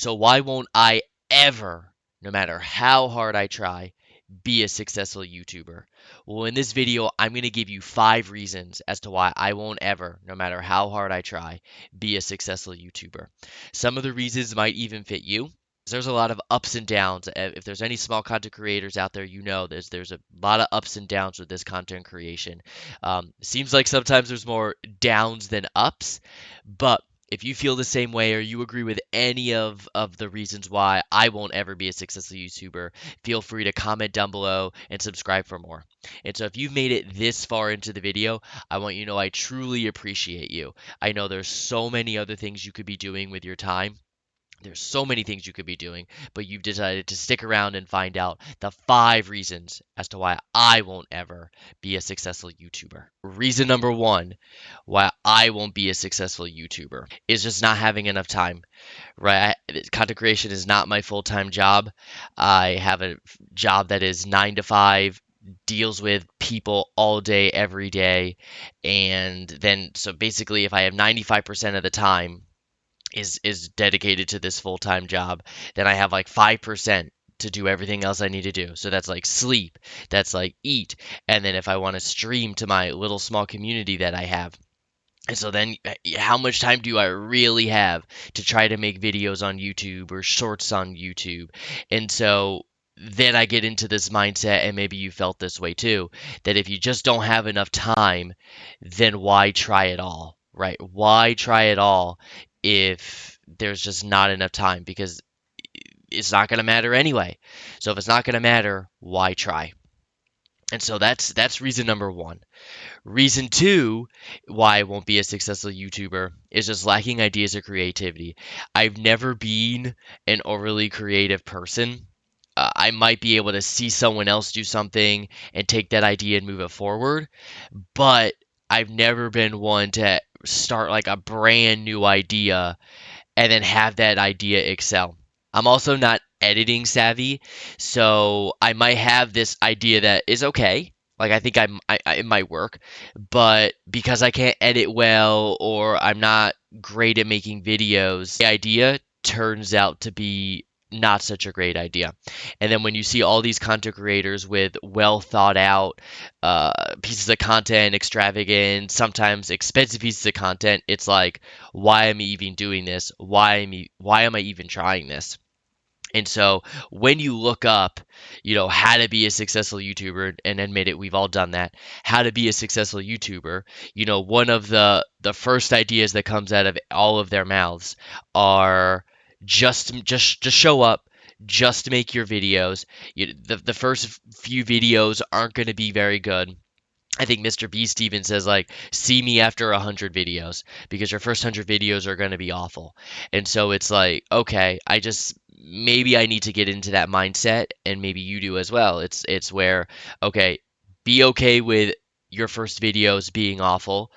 So why won't I ever, no matter how hard I try, be a successful YouTuber? Well, in this video, I'm going to give you 5 reasons as to why I won't ever, no matter how hard I try, be a successful YouTuber. Some of the reasons might even fit you. There's a lot of ups and downs. If there's any small content creators out there, you know there's a lot of ups and downs with this content creation. Seems like sometimes there's more downs than ups, but if you feel the same way or you agree with any of the reasons why I won't ever be a successful YouTuber, feel free to comment down below and subscribe for more. And so if you've made it this far into the video, I want you to know I truly appreciate you. I know there's so many other things you could be doing with your time. There's so many things you could be doing, but you've decided to stick around and find out the 5 reasons as to why I won't ever be a successful YouTuber. Reason number 1 why I won't be a successful YouTuber is just not having enough time, right? Content creation is not my full-time job. I have a job that is 9 to 5, deals with people all day, every day. And then, so basically, if I have 95% of the time, is dedicated to this full-time job, then I have like 5% to do everything else I need to do. So that's like sleep, that's like eat, and then if I want to stream to my little small community that I have. And so then how much time do I really have to try to make videos on YouTube or shorts on YouTube? And so then I get into this mindset, and maybe you felt this way too, that if you just don't have enough time, then why try at all, right? Why try at all if there's just not enough time? Because it's not going to matter anyway. So if it's not going to matter, why try? And so that's reason number 1. Reason 2 why I won't be a successful YouTuber is just lacking ideas or creativity. I've never been an overly creative person. I might be able to see someone else do something and take that idea and move it forward, but I've never been one to start like a brand new idea and then have that idea excel. I'm also not editing savvy, so I might have this idea that is okay. Like I think it might work, but because I can't edit well or I'm not great at making videos, the idea turns out to be not such a great idea. And then when you see all these content creators with well thought out pieces of content, extravagant, sometimes expensive pieces of content, it's like, why am I even doing this? Why am I even trying this? And so when you look up, how to be a successful YouTuber, and admit it, we've all done that, how to be a successful YouTuber, one of the first ideas that comes out of all of their mouths are just show up, just make your videos. The first few videos aren't going to be very good. I think Mr. Beast even says like, see me after 100 videos, because your first 100 videos are going to be awful. And so it's like, okay, maybe I need to get into that mindset, and maybe you do as well. It's where, okay, be okay with your first videos being awful,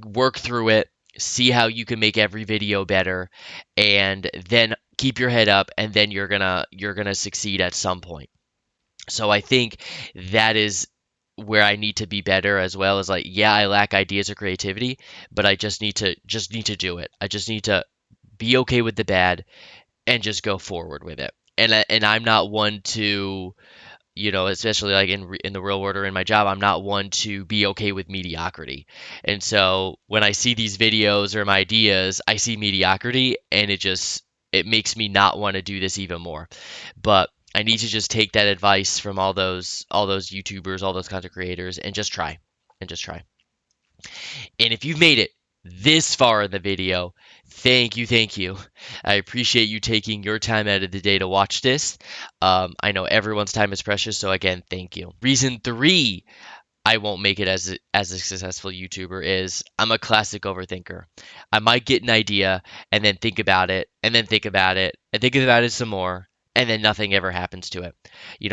work through it, see how you can make every video better, and then keep your head up, and then you're gonna succeed at some point. So I think that is where I need to be better, as well as like, yeah, I lack ideas or creativity, but I just need to do it. I just need to be okay with the bad and just go forward with it. And I'm not one to, especially like in the real world or in my job, I'm not one to be okay with mediocrity. And so when I see these videos or my ideas, I see mediocrity, and it makes me not want to do this even more. But I need to just take that advice from all those YouTubers, all those content creators, and just try, and just try. And if you've made it this far in the video, thank you, thank you. I appreciate you taking your time out of the day to watch this. I know everyone's time is precious, so again, thank you. Reason 3 I won't make it as a successful YouTuber is I'm a classic overthinker. I might get an idea and then think about it, and then think about it, and think about it some more, and then nothing ever happens to it.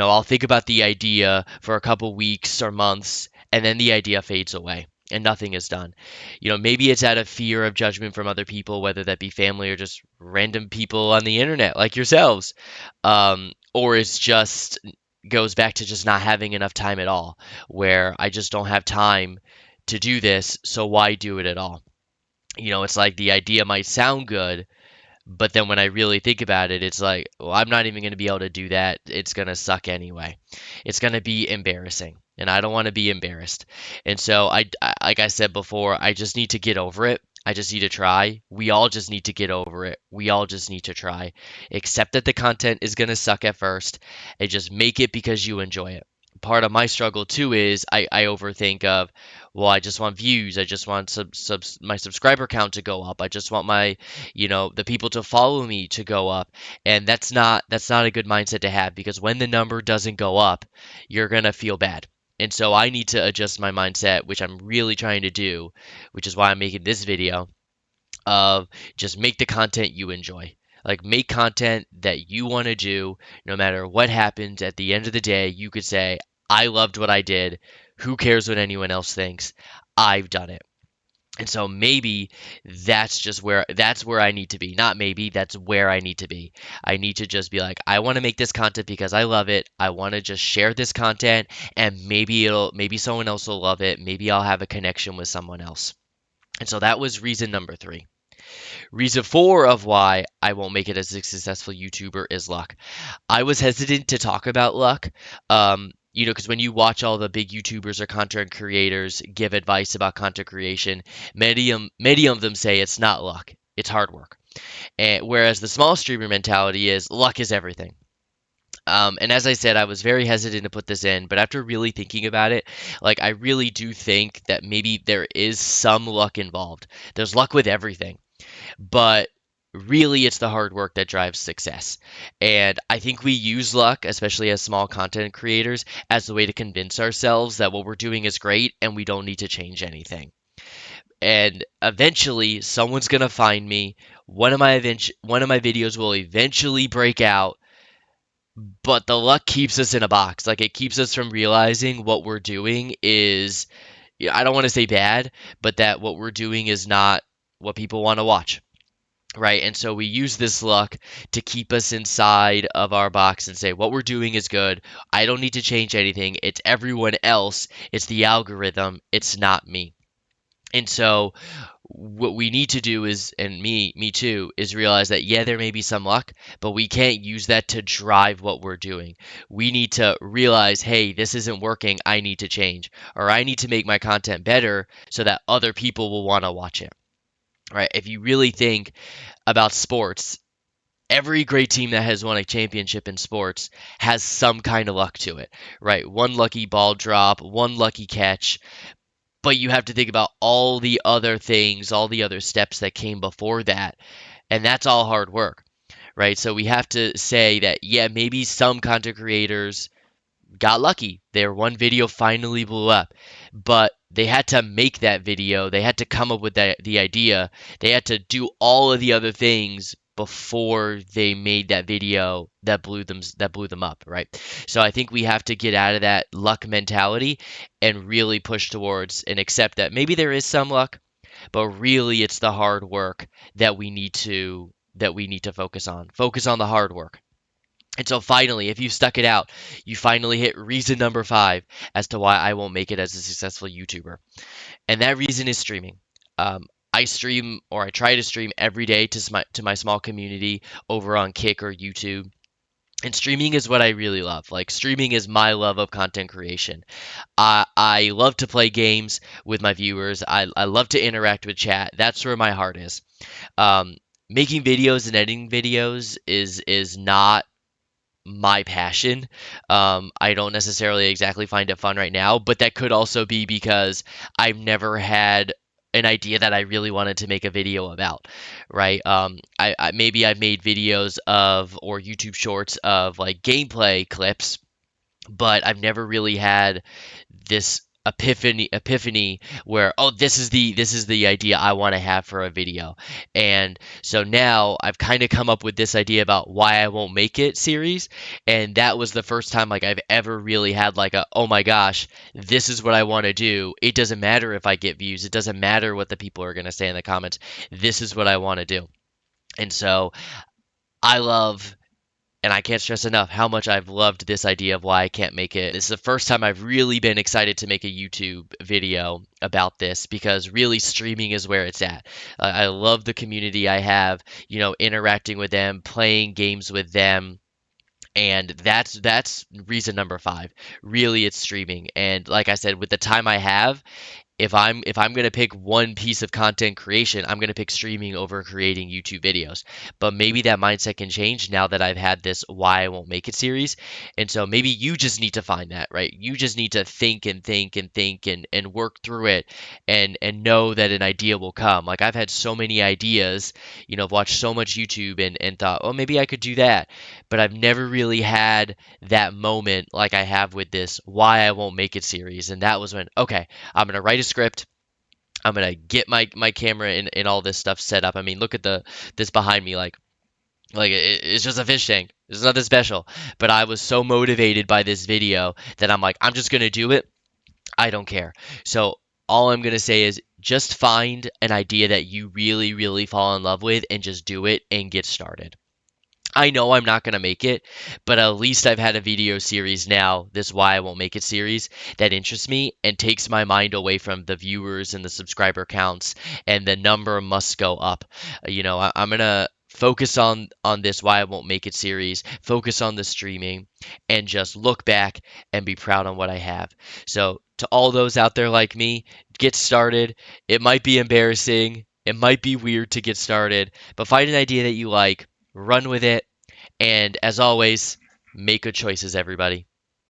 I'll think about the idea for a couple weeks or months, and then the idea fades away and nothing is done. Maybe it's out of fear of judgment from other people, whether that be family or just random people on the internet like yourselves. Or it's just goes back to just not having enough time at all, where I just don't have time to do this, so why do it at all? It's like the idea might sound good, But then when I really think about it, it's like, well, I'm not even going to be able to do that. It's going to suck anyway. It's going to be embarrassing, and I don't want to be embarrassed. And so like I said before, I just need to get over it. I just need to try. We all just need to get over it. We all just need to try. Accept that the content is going to suck at first and just make it because you enjoy it. Part of my struggle too is I overthink of, well, I just want views. I just want my subscriber count to go up. I just want my, the people to follow me to go up. And that's not a good mindset to have, because when the number doesn't go up, you're going to feel bad. And so I need to adjust my mindset, which I'm really trying to do, which is why I'm making this video, of just make the content you enjoy. Like, make content that you want to do. No matter what happens, at the end of the day, you could say, I loved what I did. Who cares what anyone else thinks? I've done it. And so maybe that's where I need to be. Not maybe, that's where I need to be. I need to just be like, I want to make this content because I love it. I want to just share this content, and maybe someone else will love it. Maybe I'll have a connection with someone else. And so that was reason number 3. Reason 4 of why I won't make it as a successful YouTuber is luck. I was hesitant to talk about luck. Because when you watch all the big YouTubers or content creators give advice about content creation, many of them say it's not luck, it's hard work. And whereas the small streamer mentality is luck is everything. And as I said, I was very hesitant to put this in, but after really thinking about it, like, I really do think that maybe there is some luck involved. There's luck with everything, but really it's the hard work that drives success. And I think we use luck, especially as small content creators, as the way to convince ourselves that what we're doing is great and we don't need to change anything. And eventually someone's going to find me. One of my videos will eventually break out, but the luck keeps us in a box. Like, it keeps us from realizing what we're doing is, I don't want to say bad, but that what we're doing is not what people want to watch. Right. And so we use this luck to keep us inside of our box and say, what we're doing is good. I don't need to change anything. It's everyone else. It's the algorithm. It's not me. And so what we need to do is, and me too, is realize that, yeah, there may be some luck, but we can't use that to drive what we're doing. We need to realize, hey, this isn't working. I need to change, or I need to make my content better so that other people will want to watch it. Right. If you really think about sports, every great team that has won a championship in sports has some kind of luck to it, right? One lucky ball drop, one lucky catch, but you have to think about all the other things, all the other steps that came before that, and that's all hard work, right? So we have to say that, yeah, maybe some content creators got lucky. Their one video finally blew up, but they had to make that video. They had to come up with the idea. They had to do all of the other things before they made that video that blew them up, right? So I think we have to get out of that luck mentality and really push towards and accept that maybe there is some luck, but really it's the hard work that we need to focus on. Focus on the hard work. And so finally, if you stuck it out, you finally hit reason number 5 as to why I won't make it as a successful YouTuber. And that reason is streaming. I stream, or I try to stream every day to my small community over on Kick or YouTube. And streaming is what I really love. Like, streaming is my love of content creation. I love to play games with my viewers. I love to interact with chat. That's where my heart is. Um, Making videos and editing videos is not my passion. I don't necessarily exactly find it fun right now, but that could also be because I've never had an idea that I really wanted to make a video about, right? Maybe I've made videos of, or YouTube shorts of, like, gameplay clips, but I've never really had this epiphany where, oh, this is the idea I want to have for a video. And so now I've kind of come up with this idea about why I won't make it series, and that was the first time, like, I've ever really had, like, a, oh my gosh, this is what I want to do. It doesn't matter if I get views, it doesn't matter what the people are going to say in the comments. This is what I want to do. And so I love And I can't stress enough how much I've loved this idea of why I can't make it. This is the first time I've really been excited to make a YouTube video about this because really streaming is where it's at. I love the community I have, interacting with them, playing games with them, and that's reason number 5. Really, it's streaming. And like I said, with the time I have, if I'm gonna pick one piece of content creation, I'm gonna pick streaming over creating YouTube videos. But maybe that mindset can change now that I've had this why I won't make it series. And so maybe you just need to find that, right? You just need to think and think and think and work through it and know that an idea will come. Like I've had so many ideas, I've watched so much YouTube and thought, oh, maybe I could do that. But I've never really had that moment like I have with this why I won't make it series. And that was when, okay, I'm gonna write a script. I'm gonna get my camera and all this stuff set up. I mean, look at this behind me, like it's just a fish tank. There's nothing special. But I was so motivated by this video that I'm like, I'm just gonna do it. I don't care. So all I'm gonna say is just find an idea that you really, really fall in love with and just do it and get started. I know I'm not going to make it, but at least I've had a video series now, this Why I Won't Make It series, that interests me and takes my mind away from the viewers and the subscriber counts and the number must go up. I'm going to focus on this Why I Won't Make It series, focus on the streaming, and just look back and be proud on what I have. So to all those out there like me, get started. It might be embarrassing. It might be weird to get started, but find an idea that you like, run with it, and as always, make good choices, everybody.